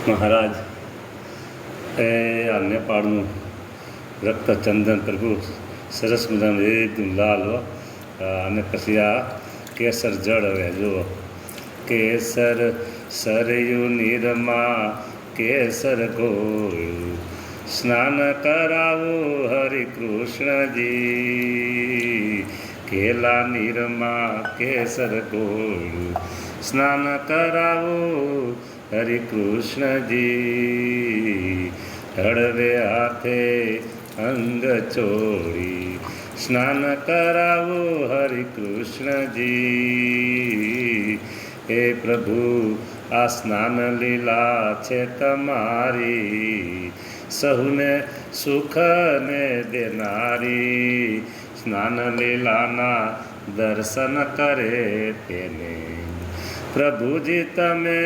મહારાજ એ આ નેપાળનું રક્તચંદન પ્રભુ સરસ મજાનું એકદમ લાલ હો. અને પછી આ કેસર જળ હવે જુઓ, કેસર સરયુ નીરમાં કેસર ઘોળ્યું, સ્નાન કરાવું હરિકૃષ્ણજી. કેલા નીરમાં કેસર ઘોળ્યું, સ્નાન કરાવું હરિકૃષ્ણજી. હળવે હાથે અંગ ચોળી, સ્નાન કરાવું હરિકૃષ્ણજી. હે પ્રભુ, આ સ્નાન લીલા છે તમારી, સહુને સુખને દેનારી. સ્નાન લીલાના દર્શન કરે તેને પ્રભુજી તમે